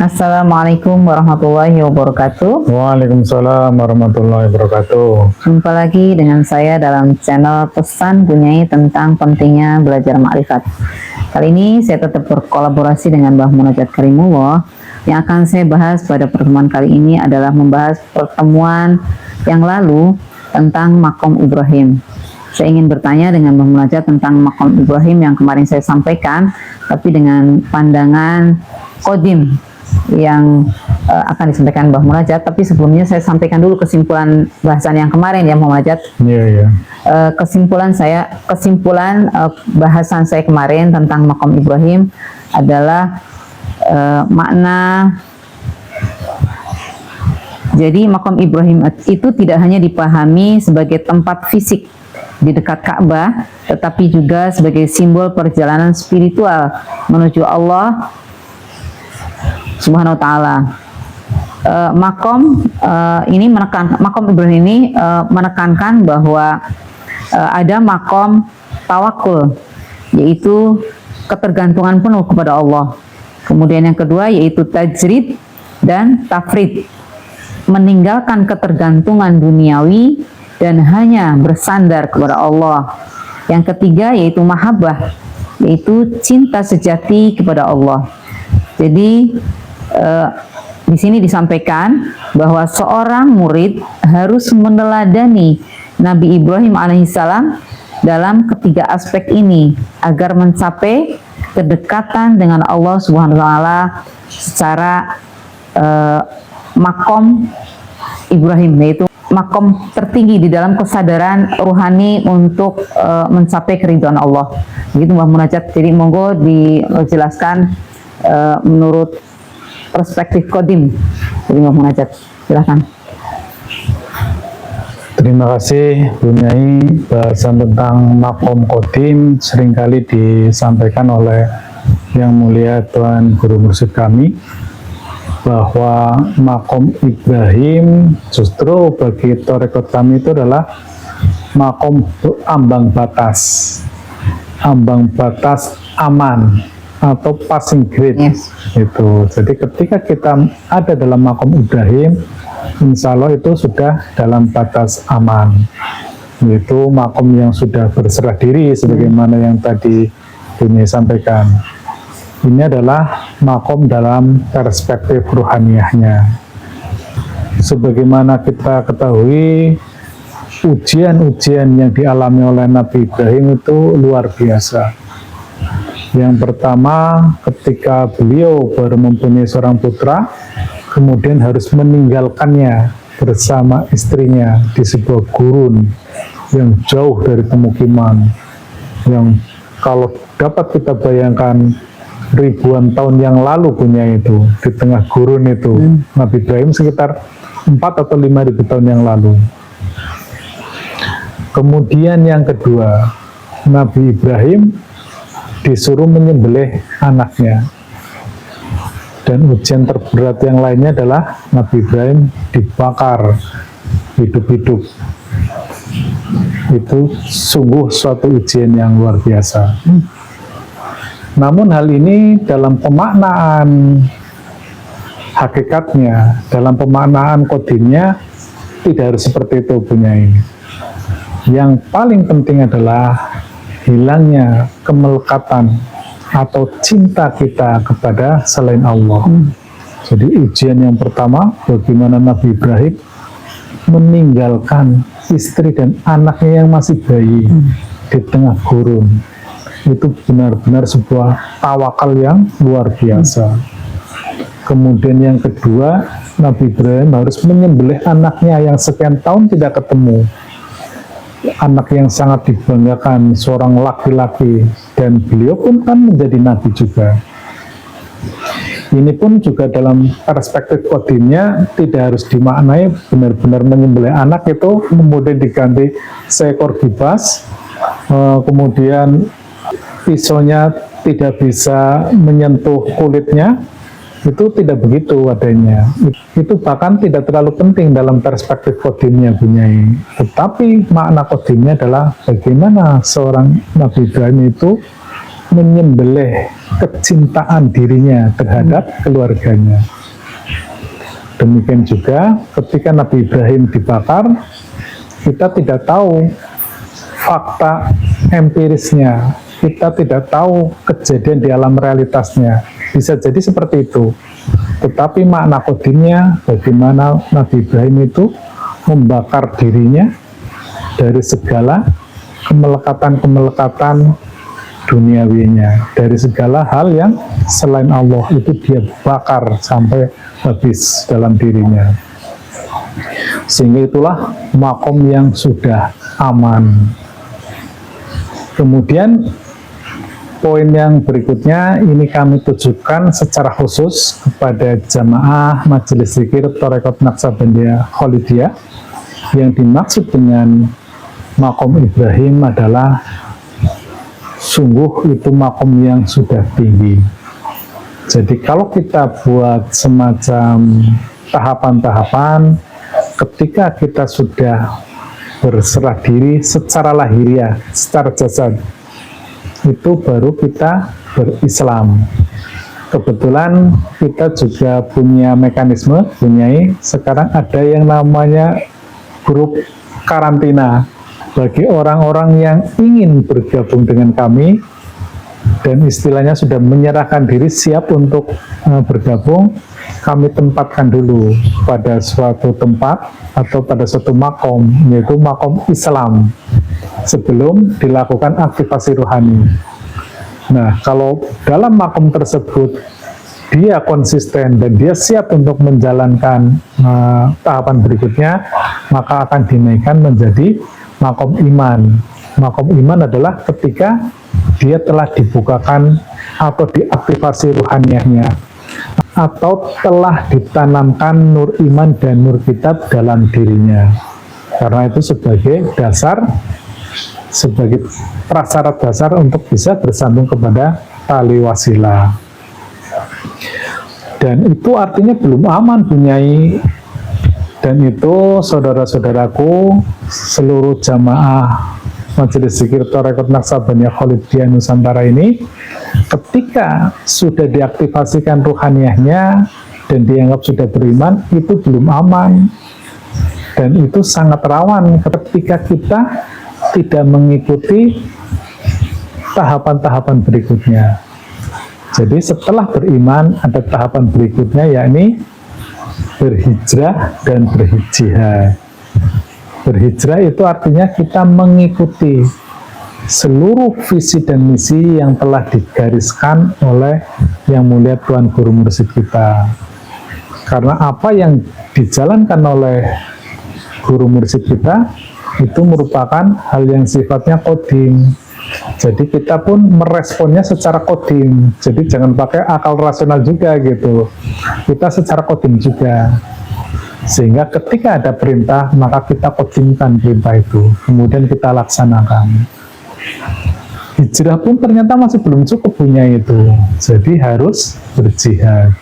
Assalamualaikum warahmatullahi wabarakatuh. Waalaikumsalam warahmatullahi wabarakatuh. Jumpa lagi dengan saya dalam channel Pesan Bunyai tentang pentingnya belajar ma'rifat. Kali ini saya tetap berkolaborasi dengan Mbah Munajat Karimullah. Yang akan saya bahas pada pertemuan kali ini adalah membahas pertemuan yang lalu tentang Maqam Ibrahim. Saya ingin bertanya dengan Mbah Munajat tentang Maqam Ibrahim yang kemarin saya sampaikan, tapi dengan pandangan Qadim yang akan disampaikan Mbah Munajat. Tapi sebelumnya saya sampaikan dulu kesimpulan bahasan yang kemarin ya Mbah Munajat. Iya. Kesimpulan bahasan saya kemarin tentang Maqam Ibrahim adalah makna. Jadi Maqam Ibrahim itu tidak hanya dipahami sebagai tempat fisik di dekat Ka'bah, tetapi juga sebagai simbol perjalanan spiritual menuju Allah Subhanahu wa Ta'ala. Maqam Ibrahim ini menekankan bahwa ada maqam tawakul, yaitu ketergantungan penuh kepada Allah. Kemudian yang kedua yaitu tajrid dan tafrid, meninggalkan ketergantungan duniawi dan hanya bersandar kepada Allah. Yang ketiga yaitu mahabbah, yaitu cinta sejati kepada Allah. Jadi di sini disampaikan bahwa seorang murid harus meneladani Nabi Ibrahim alaihissalam dalam ketiga aspek ini agar mencapai kedekatan dengan Allah Subhanahu wa Ta'ala secara maqam Ibrahim, yaitu maqam tertinggi di dalam kesadaran rohani untuk mencapai keridhaan Allah. Begitu Mbah Munajat. Jadi monggo dijelaskan menurut perspektif Qadim. Jadi Mbah Munajat, silakan. Terima kasih Bunyai. Bahasan tentang Maqam Qadim seringkali disampaikan oleh Yang Mulia Tuan Guru Mursyid kami, bahwa Maqam Ibrahim justru bagi tarekat kami itu adalah maqam ambang batas aman atau passing grade. Yes. Itu. Jadi ketika kita ada dalam Maqam Ibrahim, insya Allah itu sudah dalam batas aman. Itu maqam yang sudah berserah diri sebagaimana yang tadi Bunyai sampaikan. Ini adalah maqam dalam perspektif ruhaniyahnya. Sebagaimana kita ketahui, ujian-ujian yang dialami oleh Nabi Ibrahim itu luar biasa. Yang pertama, ketika beliau baru mempunyai seorang putra, kemudian harus meninggalkannya bersama istrinya di sebuah gurun yang jauh dari pemukiman, yang kalau dapat kita bayangkan ribuan tahun yang lalu punya itu, di tengah gurun itu, Nabi Ibrahim sekitar 4 atau 5 ribu tahun yang lalu. Kemudian yang kedua, Nabi Ibrahim disuruh menyembelih anaknya. Dan ujian terberat yang lainnya adalah Nabi Ibrahim dibakar hidup-hidup. Itu sungguh suatu ujian yang luar biasa. Namun hal ini dalam pemaknaan hakikatnya, dalam pemaknaan kodimnya, tidak harus seperti itu Bunyai. Yang paling penting adalah hilangnya kemelekatan atau cinta kita kepada selain Allah. Jadi ujian yang pertama, bagaimana Nabi Ibrahim meninggalkan istri dan anaknya yang masih bayi di tengah gurun. Itu benar-benar sebuah tawakal yang luar biasa. Kemudian yang kedua, Nabi Ibrahim harus menyembelih anaknya yang sekian tahun tidak ketemu. Anak yang sangat dibanggakan, seorang laki-laki, dan beliau pun kan menjadi nabi juga. Ini pun juga dalam perspektif kodimnya tidak harus dimaknai benar-benar menyembelih anak itu kemudian diganti seekor gibas, kemudian pisaunya tidak bisa menyentuh kulitnya. Itu tidak begitu adanya. Itu bahkan tidak terlalu penting dalam perspektif kodimnya Bunyai. Tetapi makna kodimnya adalah bagaimana seorang Nabi Ibrahim itu menyembelih kecintaan dirinya terhadap keluarganya. Demikian juga ketika Nabi Ibrahim dibakar, kita tidak tahu fakta empirisnya, kita tidak tahu kejadian di alam realitasnya. Bisa jadi seperti itu. Tetapi makna kodimnya, bagaimana Nabi Ibrahim itu membakar dirinya dari segala kemelekatan-kemelekatan duniawinya, dari segala hal yang selain Allah itu dia bakar sampai habis dalam dirinya. Sehingga itulah makom yang sudah aman. Kemudian poin yang berikutnya ini kami tujukan secara khusus kepada jamaah Majelis Zikir Thariqat Naqsabandiyah Khalidiyah. Yang dimaksud dengan makom Ibrahim adalah sungguh itu makom yang sudah tinggi. Jadi kalau kita buat semacam tahapan-tahapan, ketika kita sudah berserah diri secara lahiriah, secara jasad, itu baru kita berislam. Kebetulan kita juga punya mekanisme, sekarang ada yang namanya grup karantina bagi orang-orang yang ingin bergabung dengan kami dan istilahnya sudah menyerahkan diri siap untuk bergabung. Kami tempatkan dulu pada suatu tempat atau pada suatu makom, yaitu makom Islam, sebelum dilakukan aktivasi rohani. Nah, kalau dalam makom tersebut dia konsisten dan dia siap untuk menjalankan tahapan berikutnya, maka akan dinaikkan menjadi makom iman. Makom iman adalah ketika dia telah dibukakan atau diaktifasi ruhaniyahnya, atau telah ditanamkan nur iman dan nur kitab dalam dirinya. Karena itu sebagai dasar, sebagai prasyarat dasar untuk bisa bersambung kepada tali wasilah. Dan itu artinya belum aman, Bunyai. Dan itu saudara-saudaraku, seluruh jamaah Majelis Zikir Thariqat Naqsabandiyah Khalidiyah Nusantara ini, ketika sudah diaktifasikan ruhaniyahnya dan dianggap sudah beriman, itu belum aman. Dan itu sangat rawan ketika kita tidak mengikuti tahapan-tahapan berikutnya. Jadi setelah beriman ada tahapan berikutnya, yakni berhijrah dan berhijihad. Berhijrah itu artinya kita mengikuti seluruh visi dan misi yang telah digariskan oleh Yang Mulia Tuan Guru Mursyid kita. Karena apa yang dijalankan oleh Guru Mursyid kita itu merupakan hal yang sifatnya kodim. Jadi kita pun meresponnya secara kodim. Jadi jangan pakai akal rasional juga gitu. Kita secara kodim juga. Sehingga ketika ada perintah, maka kita kodimkan perintah itu. Kemudian kita laksanakan. Hijrah pun ternyata masih belum cukup punya itu. Jadi harus berjihad.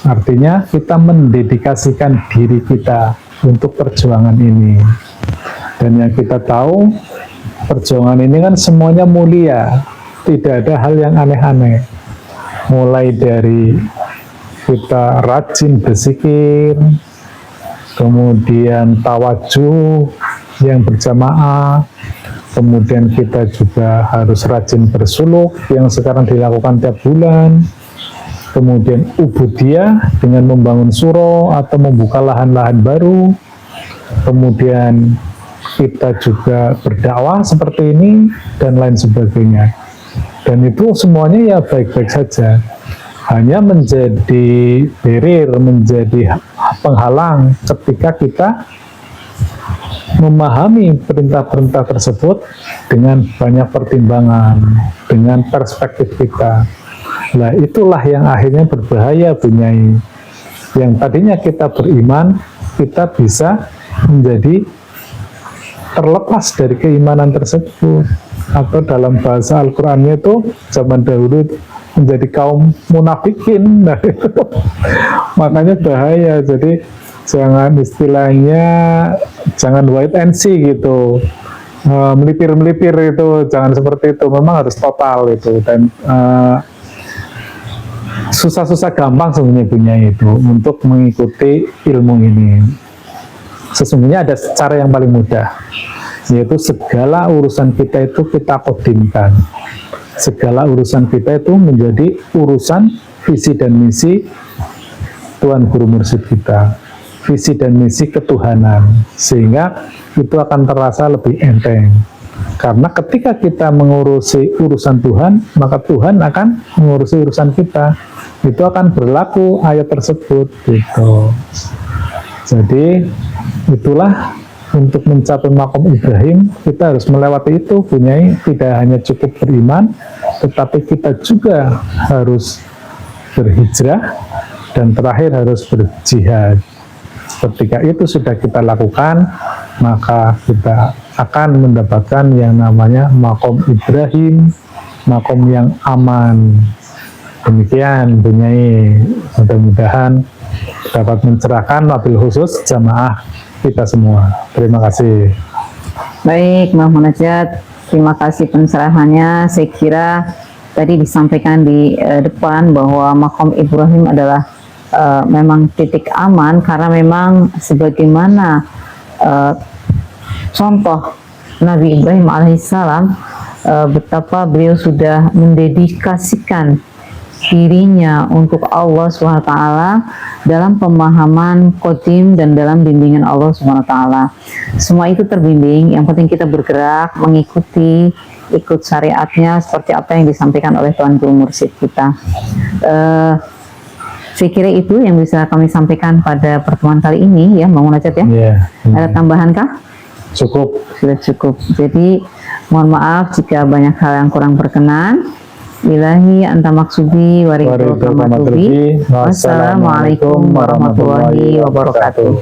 Artinya kita mendedikasikan diri kita untuk perjuangan ini. Dan yang kita tahu, perjuangan ini kan semuanya mulia, tidak ada hal yang aneh-aneh. Mulai dari kita rajin berzikir, kemudian tawajuh yang berjamaah, kemudian kita juga harus rajin bersuluk yang sekarang dilakukan tiap bulan, kemudian ubudiyah dengan membangun suro atau membuka lahan-lahan baru, kemudian kita juga berdakwah seperti ini dan lain sebagainya. Dan itu semuanya ya baik-baik saja. Hanya menjadi barrier, menjadi penghalang ketika kita memahami perintah-perintah tersebut dengan banyak pertimbangan, dengan perspektif kita. Nah, itulah yang akhirnya berbahaya, Bunyai. Yang tadinya kita beriman, kita bisa menjadi terlepas dari keimanan tersebut, atau dalam bahasa Al-Qur'annya itu zaman dahulu menjadi kaum munafikin. Nah, itu makanya bahaya. Jadi jangan istilahnya jangan wait and see gitu. melipir-melipir itu, jangan seperti itu. Memang harus total itu, dan susah-susah gampang sebenarnya punya itu untuk mengikuti ilmu ini. Sesungguhnya ada cara yang paling mudah, yaitu segala urusan kita itu kita kodimkan. Segala urusan kita itu menjadi urusan visi dan misi Tuhan Guru Mursyid kita, visi dan misi ketuhanan, sehingga itu akan terasa lebih enteng. Karena ketika kita mengurusi urusan Tuhan, maka Tuhan akan mengurusi urusan kita. Itu akan berlaku ayat tersebut gitu. Jadi itulah, untuk mencapai makom Ibrahim kita harus melewati itu, Bunyai. Tidak hanya cukup beriman, tetapi kita juga harus berhijrah, dan terakhir harus berjihad. Ketika itu sudah kita lakukan, maka kita akan mendapatkan yang namanya makom Ibrahim, makom yang aman. Demikian Bunyai, mudah-mudahan dapat mencerahkan wabil khusus jamaah kita semua. Terima kasih. Baik, Mbah Munajat, terima kasih pencerahannya. Saya kira tadi disampaikan di depan bahwa makom Ibrahim adalah memang titik aman, karena memang sebagaimana contoh Nabi Ibrahim alaihissalam, betapa beliau sudah mendedikasikan dirinya untuk Allah SWT dalam pemahaman qadim dan dalam bimbingan Allah SWT. Semua itu terbimbing, yang penting kita bergerak mengikuti, ikut syariatnya seperti apa yang disampaikan oleh Tuan Guru Mursyid kita. Saya kira itu yang bisa kami sampaikan pada pertemuan kali ini, ya Mbak Munajat ya. Ada tambahan kah? Cukup. Sudah cukup. Jadi mohon maaf jika banyak hal yang kurang berkenan. Ilahi anta maksudi waridho kamatubi. Wassalamualaikum warahmatullahi wabarakatuh.